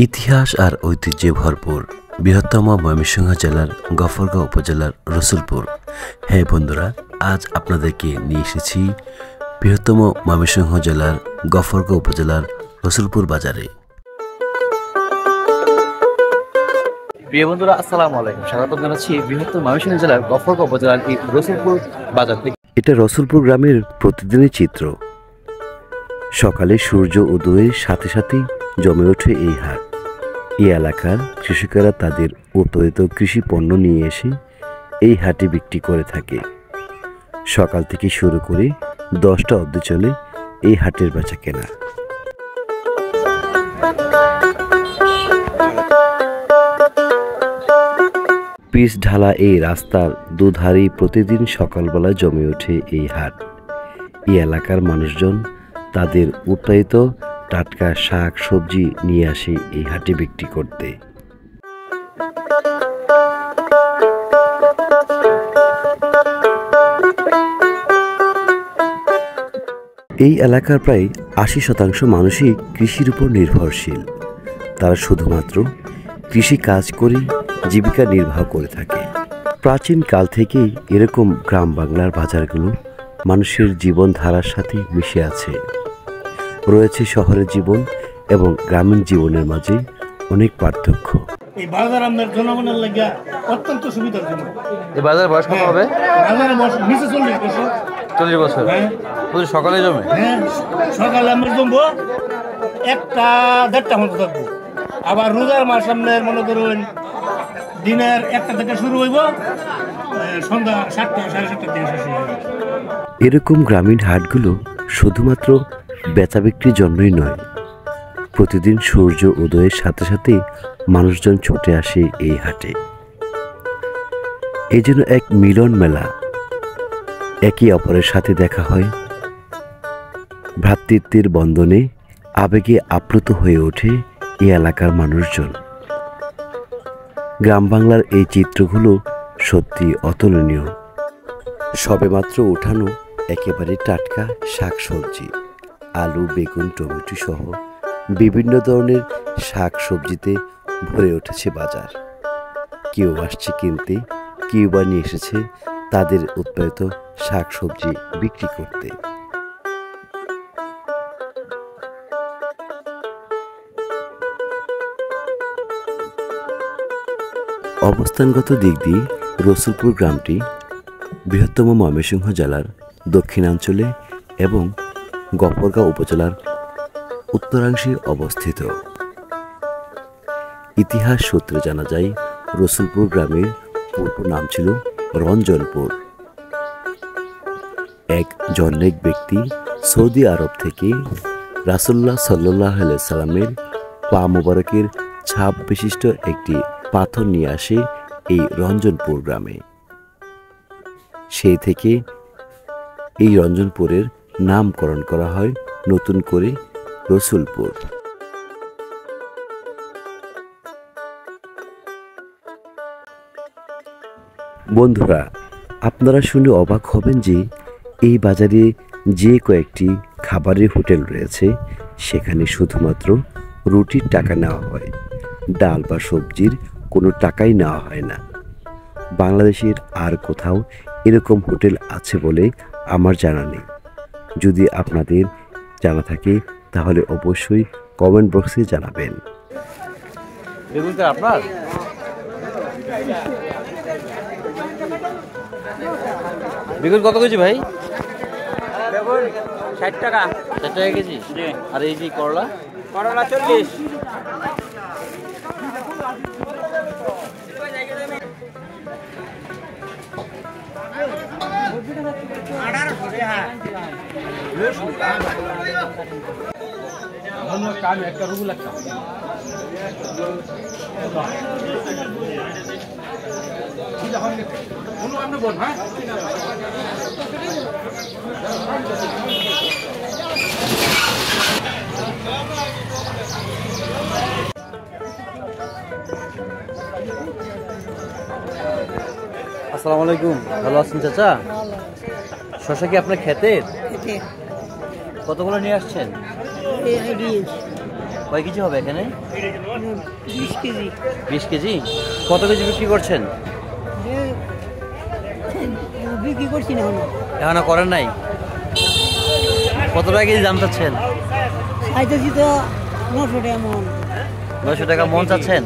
ইতিহাস আর ঐতিহ্যে ভরপুর বৃহত্তম ময়মনসিংহ জেলার গফরগাঁও উপজেলার রসুলপুর। হ্যাঁ বন্ধুরা, আজ আপনাদেরকে নিয়ে এসেছি বৃহত্তম ময়মনসিংহ জেলার গফরগাঁও উপজেলার রসুলপুর বাজারে। প্রিয় বন্ধুরা, আসসালামু আলাইকুম। স্বাগত জানাচ্ছি বৃহত্তম ময়মনসিংহ জেলার গফরগাঁও উপজেলার এই রসুলপুর বাজার থেকে। এটা রসুলপুর গ্রামের প্রতিদিনের চিত্র। সকালে সূর্য উদয়ের সাথে সাথেই জমে ওঠে এই হাট। এই এলাকার কৃষকেরা তাদের উৎপাদিত কৃষি পণ্য নিয়ে এসে এই হাটে বিক্রি করে থাকে। সকাল থেকে শুরু করে 10টা অবধি চলে এই হাটের বেচা কেনা। পিচ ঢালা এই রাস্তার দুধারেই প্রতিদিন সকালবেলা জমে ওঠে এই হাট। এই এলাকার মানুষজন তাদের উৎপাদিত টাটকা শাক সবজি নিয়ে আসে এই হাটে বিক্রি করতে। এই এলাকার প্রায় 80% মানুষই কৃষির উপর নির্ভরশীল। তারা শুধুমাত্র কৃষি কাজ করে জীবিকা নির্বাহ করে থাকে। প্রাচীন কাল থেকেই এরকম গ্রাম বাংলার বাজারগুলো মানুষের জীবনধারার সাথে মিশে আছে। রয়েছে শহরের জীবন এবং গ্রামীণ জীবনের মাঝে অনেক পার্থক্য। এই বাজার আমাদের জনগণের লাগে অত্যন্ত সুবিধাজনক। এই বাজার বয়স কত হবে? বাজারের বয়স নিচে 40 বছর। 40 বছর? হ্যাঁ। প্রতি সকালে জমে? হ্যাঁ, সকালে আমরা জমবো 1টা 1:30টা মতো থাকবো। আবার রোজার মাস আপনার মনে করুন দিনের 1টা থেকে শুরু হইব, সন্ধ্যা 7টা 7:30 থেকে শেষ হইব। এরকম গ্রামীণ হাটগুলো শুধুমাত্র বেচা বিক্রির জন্যই নয়, প্রতিদিন সূর্য উদয়ের সাথে সাথে মানুষজন ছুটে আসে এই হাটে। এই যেন এক মিলন মেলা। একে অপরের সাথে দেখা হয়, ভ্রাতৃত্বের বন্ধনে আবেগে আপ্লুত হয়ে ওঠে এই এলাকার মানুষজন। গ্রাম বাংলার এই চিত্রগুলো সত্যি অতুলনীয়। সবেমাত্র ওঠানো একেবারে টাটকা শাক সবজি, আলু, বেগুন, টমেটো সহ বিভিন্ন ধরনের শাক সবজিতে ভরে উঠেছে বাজার। কেউ আসছে কিনতে, কেউ বা নিয়ে এসেছে তাদের উৎপাদিত শাক সবজি বিক্রি করতে। অবস্থানগত দিক দিয়ে রসুলপুর গ্রামটি বৃহত্তম ময়মনসিংহ জেলার দক্ষিণাঞ্চলে এবং গফরগাঁও উপজেলার উত্তরাংশে অবস্থিত। ইতিহাস সূত্রে জানা যায়, রসুলপুর গ্রামের পূর্ব নাম ছিল রঞ্জনপুর। এক জনৈক ব্যক্তি সৌদি আরব থেকে রাসূলুল্লাহ সাল্লাল্লাহু আলাইহি সাল্লামের পা মোবারকের ছাপ বিশিষ্ট একটি পাথর নিয়ে আসে এই রঞ্জনপুর গ্রামে। সেই থেকে এই রঞ্জনপুরের নামকরণ করা হয় নতুন করে রসুলপুর। বন্ধুরা, আপনারা শুনে অবাক হবেন যে এই বাজারে যে কয়েকটি খাবারের হোটেল রয়েছে, সেখানে শুধুমাত্র রুটির টাকা নেওয়া হয়, ডাল বা সবজির কোনো টাকাই নেওয়া হয় না। বাংলাদেশের আর কোথাও এরকম হোটেল আছে বলে আমার জানা নেই। যদি আপনাদের জানা থাকে তাহলে অবশ্যই কমেন্ট বক্সে জানাবেন। বেগুন কি আপনার? বেগুন কত কেজি ভাই? বেগুন 60 টাকা। 60 টাকা কেজি? জি। আর এই যে করলা? করলা 40। একটা রুগুল একটা আসসালামু আলাইকুম। ভালো আছেন চাচা? শসা কি আপনার ক্ষেতের? কতগুলো নিয়ে আসছেন? কয় কেজি হবে এখানে? 20 কেজি। 20 কেজি। কত কেজি বিক্রি করছেন? বিক্রি করছি না এখনো করেন নাই? কত টাকা কেজি দাম চাচ্ছেন? চাইতেছি তো 900 টাকা মন। 900 টাকা মন চাচ্ছেন?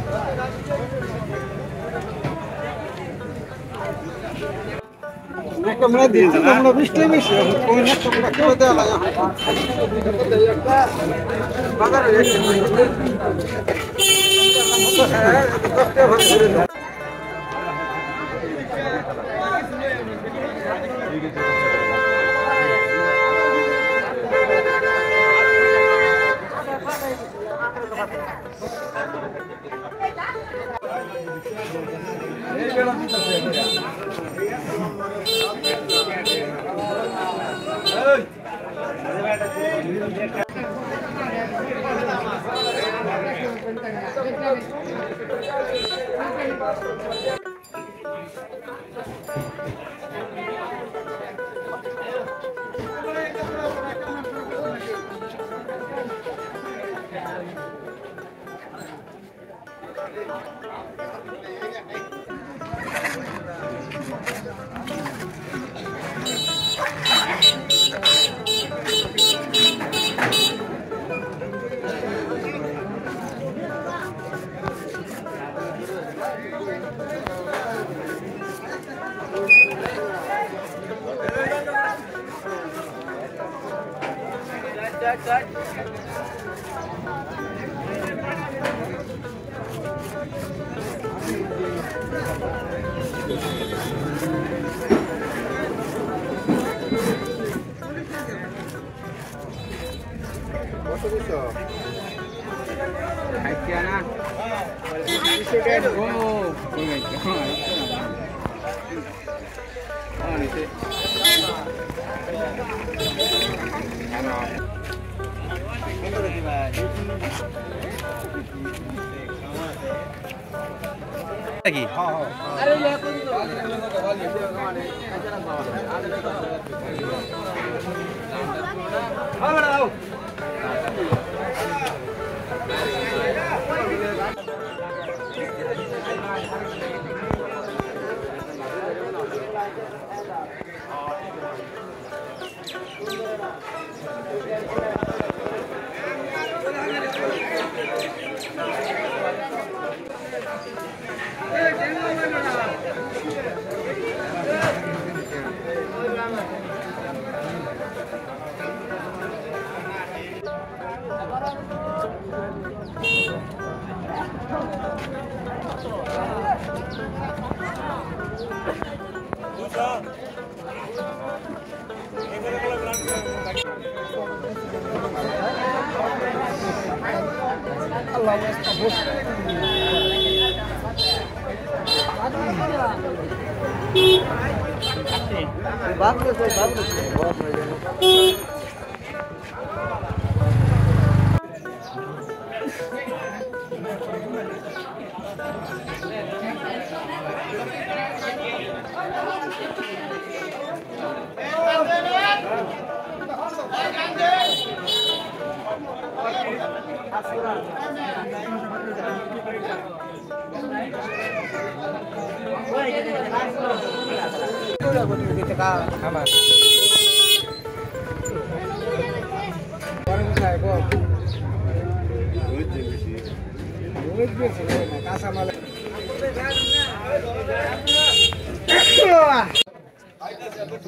কি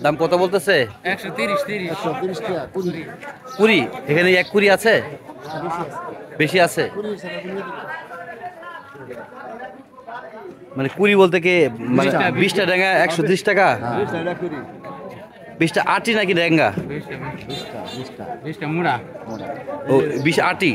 দাম কত বলতেছে? 130 টাকা কুড়ি। এখানে এক কুড়ি আছে, বেশি আছে। মানে কুড়ি বলতে কি মানে 20টা ডেঙ্গা 130 টাকা? 20টা আটি নাকি ডেঙ্গা? 20টা মুড়া। ও 20 আটি।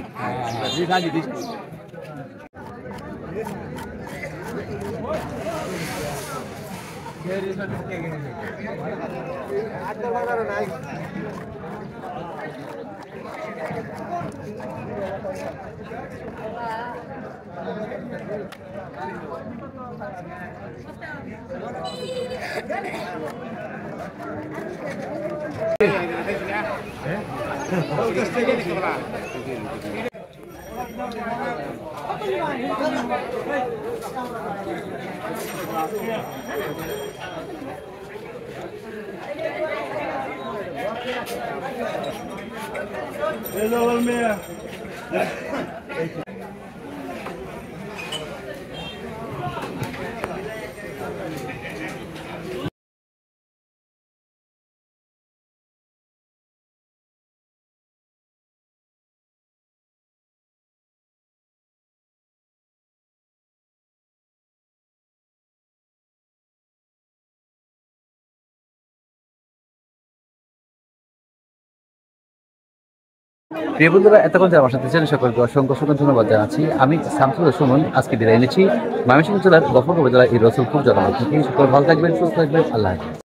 প্রিয় বন্ধুরা, এতক্ষণ যারা আমার সাথে ছিলেন সকলকে অসংখ্য অসংখ্য ধন্যবাদ জানাচ্ছি। আমি শামসুল সুমন আজকে বিদায় নিচ্ছি ময়মনসিংহ জেলার গফরগাঁও উপজেলার এই রসুলপুর জনপদ থেকে। সকল ভালো থাকবেন, সুস্থ থাকবেন, আল্লাহ হাফেজ।